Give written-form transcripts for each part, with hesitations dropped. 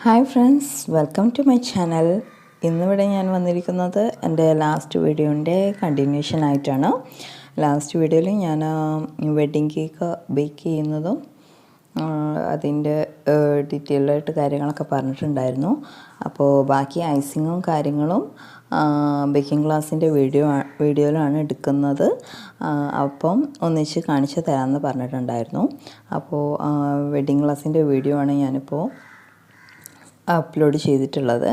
Hi friends, welcome to my channel. ഇന്നിവിടെ ഞാൻ വന്നിരിക്കുന്നത് എൻ്റെ ലാസ്റ്റ് വീഡിയോൻ്റെ കണ്ടിന്യൂഷൻ ആയിട്ടാണ്. ലാസ്റ്റ് വീഡിയോയിൽ ഞാൻ വെഡ്ഡിങ് കേക്ക് ബേക്ക് ചെയ്യുന്നതും അതിൻ്റെ ഡീറ്റെയിൽഡായിട്ട് കാര്യങ്ങളൊക്കെ പറഞ്ഞിട്ടുണ്ടായിരുന്നു. അപ്പോൾ ബാക്കി ഐസിങ്ങും കാര്യങ്ങളും ബേക്കിംഗ് ക്ലാസ്സിൻ്റെ വീഡിയോയിലാണ് എടുക്കുന്നത്. അപ്പം ഒന്നിച്ച് കാണിച്ച് തരാമെന്ന് പറഞ്ഞിട്ടുണ്ടായിരുന്നു. അപ്പോൾ വെഡ്ഡിങ് ക്ലാസ്സിൻ്റെ വീഡിയോ ആണ് ഞാനിപ്പോൾ അപ്ലോഡ് ചെയ്തിട്ടുള്ളത്.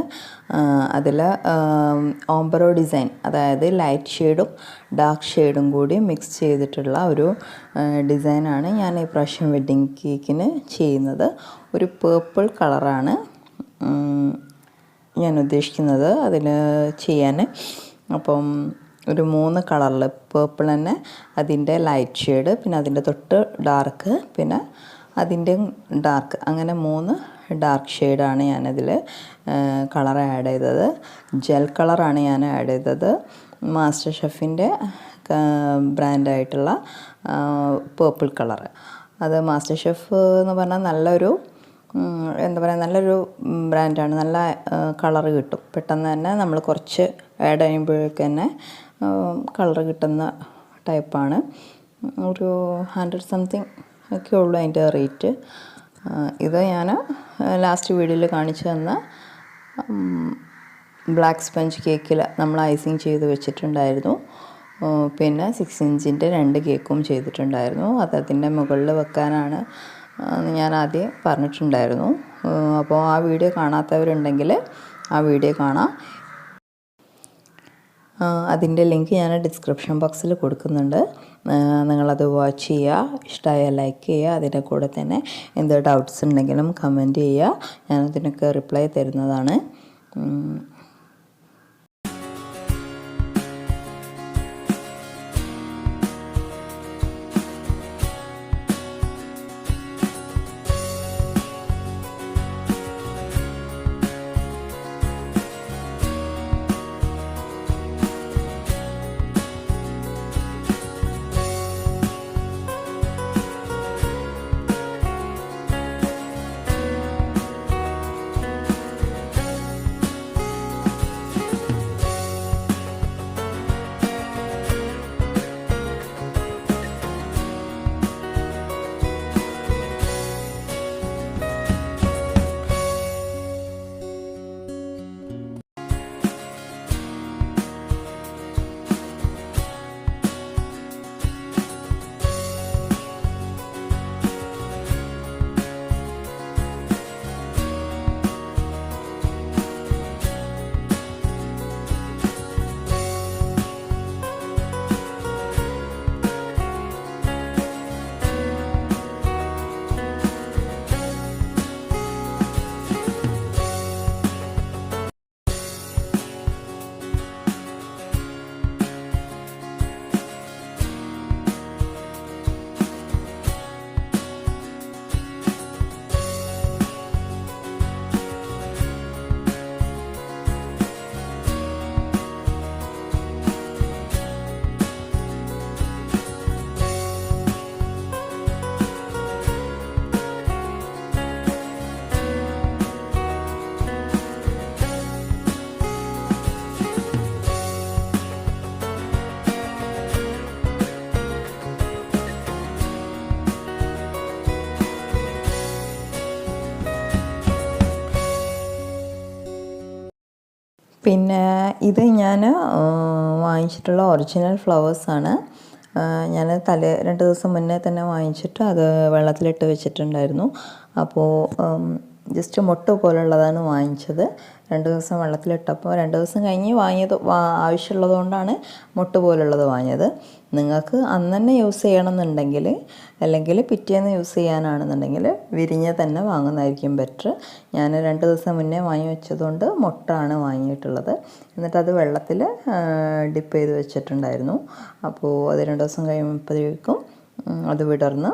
അതിൽ ഓംബ്രോ ഡിസൈൻ, അതായത് ലൈറ്റ് ഷെയ്ഡും ഡാർക്ക് ഷെയ്ഡും കൂടി മിക്സ് ചെയ്തിട്ടുള്ള ഒരു ഡിസൈനാണ് ഞാൻ ഈ പ്രാവശ്യം വെഡ്ഡിങ് കേക്കിന് ചെയ്യുന്നത്. ഒരു പേർപ്പിൾ കളറാണ് ഞാൻ ഉദ്ദേശിക്കുന്നത് അതിൽ ചെയ്യാൻ. അപ്പം ഒരു 3 കളറിൽ പേർപ്പിൾ തന്നെ, അതിൻ്റെ ലൈറ്റ് ഷെയ്ഡ്, പിന്നെ അതിൻ്റെ തൊട്ട് ഡാർക്ക്, പിന്നെ അതിൻ്റെ ഡാർക്ക്, അങ്ങനെ 3 ഡാർക്ക് ഷെയ്ഡാണ് ഞാനതിൽ കളർ ആഡ് ചെയ്തത്. ജെൽ കളറാണ് ഞാൻ ആഡ് ചെയ്തത്. മാസ്റ്റർ ഷെഫിൻ്റെ ബ്രാൻഡായിട്ടുള്ള പേർപ്പിൾ കളർ. അത് മാസ്റ്റർ ഷെഫ് എന്ന് പറഞ്ഞാൽ നല്ലൊരു നല്ലൊരു ബ്രാൻഡാണ്. നല്ല കളർ കിട്ടും പെട്ടെന്ന് തന്നെ. നമ്മൾ കുറച്ച് ആഡ് ചെയ്യുമ്പോഴേക്ക് തന്നെ കളർ കിട്ടുന്ന ടൈപ്പാണ്. ഒരു 100 സംതിങ് ഒക്കെ ഉള്ളൂ അതിൻ്റെ റേറ്റ്. ഇത് ഞാൻ ലാസ്റ്റ് വീഡിയോയിൽ കാണിച്ചു തന്ന ബ്ലാക്ക് സ്പഞ്ച് കേക്കിൽ നമ്മൾ ഐസിങ് ചെയ്ത് വെച്ചിട്ടുണ്ടായിരുന്നു. പിന്നെ 6 ഇഞ്ചിൻ്റെ 2 കേക്കും ചെയ്തിട്ടുണ്ടായിരുന്നു. അതിൻ്റെ മുകളിൽ വെക്കാനാണ് ഞാൻ ആദ്യം പറഞ്ഞിട്ടുണ്ടായിരുന്നു. അപ്പോൾ ആ വീഡിയോ കാണാത്തവരുണ്ടെങ്കിൽ ആ വീഡിയോ കാണാം. അതിൻ്റെ ലിങ്ക് ഞാൻ ഡിസ്ക്രിപ്ഷൻ ബോക്സിൽ കൊടുക്കുന്നുണ്ട്. നിങ്ങളത് വാച്ച് ചെയ്യുക. ഇഷ്ടമായാൽ ലൈക്ക് ചെയ്യുക. അതിൻ്റെ കൂടെ തന്നെ എന്ത് ഡൗട്ട്സ് ഉണ്ടെങ്കിലും കമൻറ്റ് ചെയ്യുക. ഞാനതിനൊക്കെ റിപ്ലൈ തരുന്നതാണ്. പിന്നെ ഇത് ഞാൻ വാങ്ങിച്ചിട്ടുള്ള ഒറിജിനൽ ഫ്ലവേഴ്സാണ്. ഞാൻ 2 ദിവസം മുന്നേ തന്നെ വാങ്ങിച്ചിട്ട് അത് വെള്ളത്തിലിട്ട് വെച്ചിട്ടുണ്ടായിരുന്നു. അപ്പോൾ ജസ്റ്റ് മൊട്ട് പോലുള്ളതാണ് വാങ്ങിച്ചത്. 2 ദിവസം വെള്ളത്തിലിട്ടപ്പോൾ 2 ദിവസം കഴിഞ്ഞ് ആവശ്യമുള്ളത് കൊണ്ടാണ് മൊട്ട് പോലുള്ളത് വാങ്ങിയത്. നിങ്ങൾക്ക് അന്ന് തന്നെ യൂസ് ചെയ്യണമെന്നുണ്ടെങ്കിൽ, അല്ലെങ്കിൽ പിറ്റേന്ന് യൂസ് ചെയ്യാനാണെന്നുണ്ടെങ്കിൽ വിരിഞ്ഞ തന്നെ വാങ്ങുന്നതായിരിക്കും ബെറ്റർ. ഞാൻ 2 ദിവസം മുന്നേ വാങ്ങി വെച്ചതുകൊണ്ട് മൊട്ടാണ് വാങ്ങിയിട്ടുള്ളത്. എന്നിട്ടത് വെള്ളത്തിൽ ഡിപ്പ് ചെയ്ത് വെച്ചിട്ടുണ്ടായിരുന്നു. അപ്പോൾ അത് 2 ദിവസം കഴിയുമ്പോഴേക്കും അത് വിടർന്ന്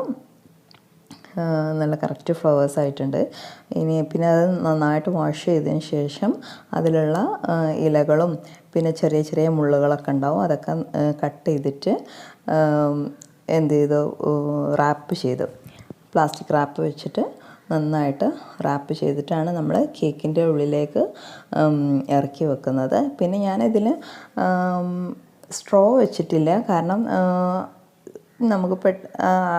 നല്ല കറക്റ്റ് ഫ്ലവേഴ്സ് ആയിട്ടുണ്ട്. പിന്നെ അത് നന്നായിട്ട് വാഷ് ചെയ്തതിന് ശേഷം അതിലുള്ള ഇലകളും പിന്നെ ചെറിയ ചെറിയ മുള്ളുകളൊക്കെ ഉണ്ടാവും. അതൊക്കെ കട്ട് ചെയ്തിട്ട് എന്ത് ചെയ്തു, റാപ്പ് ചെയ്തു, പ്ലാസ്റ്റിക് റാപ്പ് വെച്ചിട്ട് നന്നായിട്ട് റാപ്പ് ചെയ്തിട്ടാണ് നമ്മൾ കേക്കിൻ്റെ ഉള്ളിലേക്ക് ഇറക്കി വെക്കുന്നത്. പിന്നെ ഞാനിതിൽ സ്ട്രോ വെച്ചിട്ടില്ല, കാരണം നമുക്ക്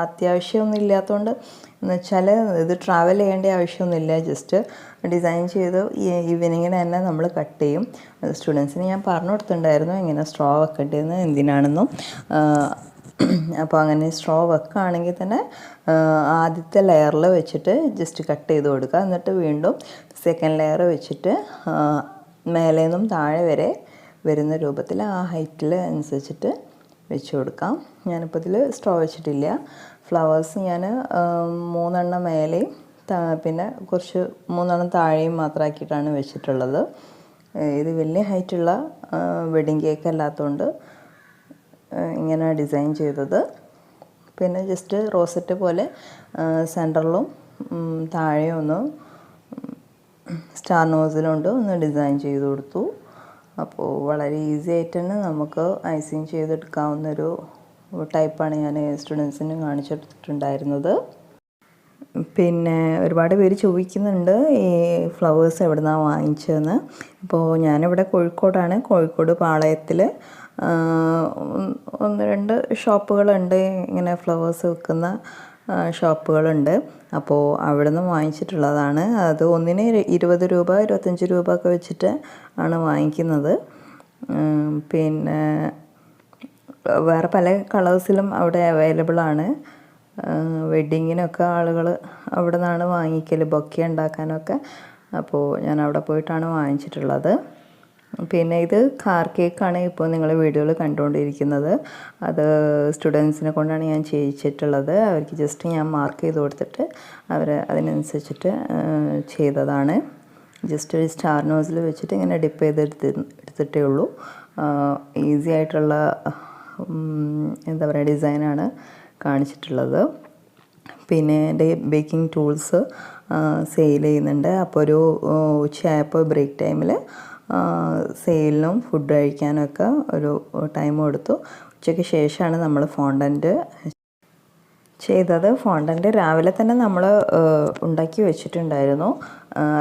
അത്യാവശ്യമൊന്നും ഇല്ലാത്തതുകൊണ്ട് എന്ന് വെച്ചാൽ ഇത് ട്രാവൽ ചെയ്യേണ്ട ആവശ്യമൊന്നുമില്ല. ജസ്റ്റ് ഡിസൈൻ ചെയ്ത് ഈവനിങ്ങിന് തന്നെ നമ്മൾ കട്ട് ചെയ്യും. സ്റ്റുഡൻസിന് ഞാൻ പറഞ്ഞു കൊടുത്തിട്ടുണ്ടായിരുന്നു ഇങ്ങനെ സ്ട്രോ വെക്കേണ്ടതെന്ന് എന്തിനാണെന്നും. അപ്പോൾ അങ്ങനെ സ്ട്രോ വെക്കുകയാണെങ്കിൽ തന്നെ ആദ്യത്തെ ലെയറിൽ വെച്ചിട്ട് ജസ്റ്റ് കട്ട് ചെയ്ത് കൊടുക്കുക. എന്നിട്ട് വീണ്ടും സെക്കൻഡ് ലെയർ വെച്ചിട്ട് മേലെ നിന്നും താഴെ വരെ വരുന്ന രൂപത്തിൽ ആ ഹൈറ്റിൽ അനുസരിച്ചിട്ട് വെച്ച് കൊടുക്കാം. ഞാനിപ്പോൾ ഇതിൽ സ്ട്രോ വെച്ചിട്ടില്ല. ഫ്ലവേഴ്സ് ഞാൻ 3 എണ്ണം മേലെയും പിന്നെ കുറച്ച് 3 എണ്ണം താഴെയും മാത്രമാക്കിയിട്ടാണ് വെച്ചിട്ടുള്ളത്. ഇത് വലിയ ഹൈറ്റുള്ള വെഡ്ഡിങ് കേക്ക് അല്ലാത്തതുകൊണ്ട് ഇങ്ങനെ ഡിസൈൻ ചെയ്തത്. പിന്നെ ജസ്റ്റ് റോസറ്റ് പോലെ സെൻറ്ററിലും താഴെ ഒന്ന് സ്റ്റാർ നോസിലുണ്ട് ഒന്ന് ഡിസൈൻ ചെയ്ത് കൊടുത്തു. അപ്പോൾ വളരെ ഈസി ആയിട്ട് തന്നെ നമുക്ക് ഐസിങ് ചെയ്തെടുക്കാവുന്നൊരു ടൈപ്പാണ് ഞാൻ സ്റ്റുഡൻസിന് കാണിച്ചെടുത്തിട്ടുണ്ടായിരുന്നത്. പിന്നെ ഒരുപാട് പേര് ചോദിക്കുന്നുണ്ട് ഈ ഫ്ലവേഴ്സ് എവിടെ നിന്നാണ് വാങ്ങിച്ചതെന്ന്. അപ്പോൾ ഞാനിവിടെ കോഴിക്കോടാണ്. കോഴിക്കോട് പാളയത്തിൽ 1-2 ഷോപ്പുകളുണ്ട്, ഇങ്ങനെ ഫ്ലവേഴ്സ് വിൽക്കുന്ന ഷോപ്പുകളുണ്ട്. അപ്പോൾ അവിടെ നിന്ന് വാങ്ങിച്ചിട്ടുള്ളതാണ്. അത് ഒന്നിന് 20 രൂപ 25 രൂപ ഒക്കെ വെച്ചിട്ട് ആണ് വാങ്ങിക്കുന്നത്. പിന്നെ വേറെ പല കളേഴ്സിലും അവിടെ അവൈലബിൾ ആണ്. വെഡ്ഡിങ്ങിനൊക്കെ ആളുകൾ അവിടെ നിന്നാണ് വാങ്ങിക്കൽ, ബൊക്കെ ഉണ്ടാക്കാനൊക്കെ. അപ്പോൾ ഞാൻ അവിടെ പോയിട്ടാണ് വാങ്ങിച്ചിട്ടുള്ളത്. പിന്നെ ഇത് കാർ കേക്കാണ് ഇപ്പോൾ നിങ്ങൾ വീഡിയോയിൽ കണ്ടുകൊണ്ടിരിക്കുന്നത്. അത് സ്റ്റുഡൻസിനെ കൊണ്ടാണ് ഞാൻ ചെയ്യിച്ചിട്ടുള്ളത്. അവർക്ക് ജസ്റ്റ് ഞാൻ മാർക്ക് ചെയ്ത് കൊടുത്തിട്ട് അവർ അതിനനുസരിച്ചിട്ട് ചെയ്തതാണ്. ജസ്റ്റ് ഒരു സ്റ്റാർ നോസിൽ വെച്ചിട്ട് ഇങ്ങനെ ഡിപ്പ് എടുത്തിട്ടേ ഉള്ളൂ. ഈസി ആയിട്ടുള്ള എന്താ പറയുക ഡിസൈനാണ് കാണിച്ചിട്ടുള്ളത്. പിന്നെ എൻ്റെ ബേക്കിംഗ് ടൂൾസ് സെയിൽ ചെയ്യുന്നുണ്ട്. അപ്പോൾ ഒരു ഉച്ചയായപ്പോൾ ബ്രേക്ക് ടൈമിൽ സെയിലിനും ഫുഡ് കഴിക്കാനൊക്കെ ഒരു ടൈം കൊടുത്തു. ഉച്ചയ്ക്ക് ശേഷമാണ് നമ്മൾ ഫോണ്ടൻറ്റ് ചെയ്തത്. ഫോണ്ടൻറ്റ് രാവിലെ തന്നെ നമ്മൾ ഉണ്ടാക്കി വെച്ചിട്ടുണ്ടായിരുന്നു.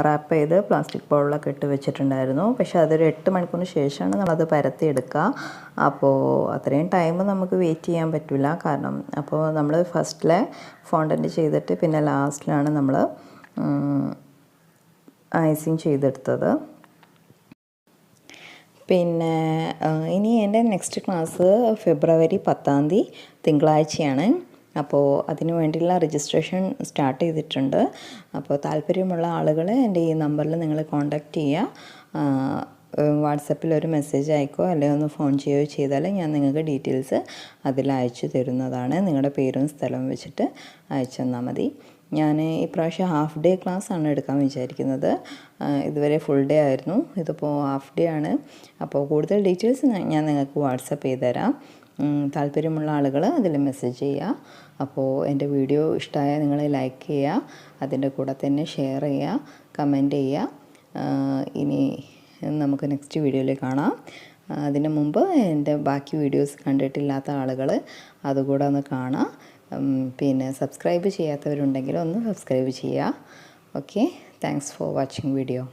റാപ്പ് ചെയ്ത് പ്ലാസ്റ്റിക് ബൗളിലൊക്കെ ഇട്ട് വെച്ചിട്ടുണ്ടായിരുന്നു. പക്ഷേ അതൊരു 8 മണിക്കൂറിന് ശേഷമാണ് നമ്മളത് പരത്തിയെടുക്കുക. അപ്പോൾ അത്രയും ടൈം നമുക്ക് വെയിറ്റ് ചെയ്യാൻ പറ്റില്ല. കാരണം അപ്പോൾ നമ്മൾ ഫസ്റ്റിലെ ഫോണ്ടൻറ്റ് ചെയ്തിട്ട് പിന്നെ ലാസ്റ്റിലാണ് നമ്മൾ ഐസിങ് ചെയ്തെടുത്തത്. പിന്നെ ഇനി എൻ്റെ നെക്സ്റ്റ് ക്ലാസ് ഫെബ്രുവരി 10 തിങ്കളാഴ്ചയാണ്. അപ്പോൾ അതിനു വേണ്ടിയുള്ള രജിസ്ട്രേഷൻ സ്റ്റാർട്ട് ചെയ്തിട്ടുണ്ട്. അപ്പോൾ താല്പര്യമുള്ള ആളുകൾ എൻ്റെ ഈ നമ്പറിൽ നിങ്ങൾ കോൺടാക്റ്റ് ചെയ്യുക. വാട്സപ്പിൽ ഒരു മെസ്സേജ് അയക്കുകയോ അല്ലെങ്കിൽ ഒന്ന് ഫോൺ ചെയ്യുകയോ ചെയ്താൽ ഞാൻ നിങ്ങൾക്ക് ഡീറ്റെയിൽസ് അതിൽ അയച്ചു തരുന്നതാണ്. നിങ്ങളുടെ പേരും സ്ഥലവും വെച്ചിട്ട് അയച്ചു തന്നാൽ മതി. ഞാൻ ഇപ്രാവശ്യം ഹാഫ് ഡേ ക്ലാസ് ആണ് എടുക്കാൻ വിചാരിക്കുന്നത്. ഇതുവരെ ഫുൾ ഡേ ആയിരുന്നു, ഇതിപ്പോൾ ഹാഫ് ഡേ ആണ്. അപ്പോൾ കൂടുതൽ ഡീറ്റെയിൽസ് ഞാൻ നിങ്ങൾക്ക് വാട്സപ്പ് ചെയ്ത് തരാം. താല്പര്യമുള്ള ആളുകൾ അതിൽ മെസ്സേജ് ചെയ്യുക. അപ്പോൾ എൻ്റെ വീഡിയോ ഇഷ്ടമായാൽ നിങ്ങൾ ലൈക്ക് ചെയ്യുക, അതിൻ്റെ കൂടെ തന്നെ ഷെയർ ചെയ്യുക, കമൻറ്റ് ചെയ്യുക. ഇനി നമുക്ക് നെക്സ്റ്റ് വീഡിയോയിൽ കാണാം. അതിന് മുമ്പ് എൻ്റെ ബാക്കി വീഡിയോസ് കണ്ടിട്ടില്ലാത്ത ആളുകൾ അതുകൂടെ ഒന്ന് കാണാം. പിന്നെ സബ്സ്ക്രൈബ് ചെയ്യാത്തവരുണ്ടെങ്കിൽ ഒന്ന് സബ്സ്ക്രൈബ് ചെയ്യുക. Okay, thanks for watching video.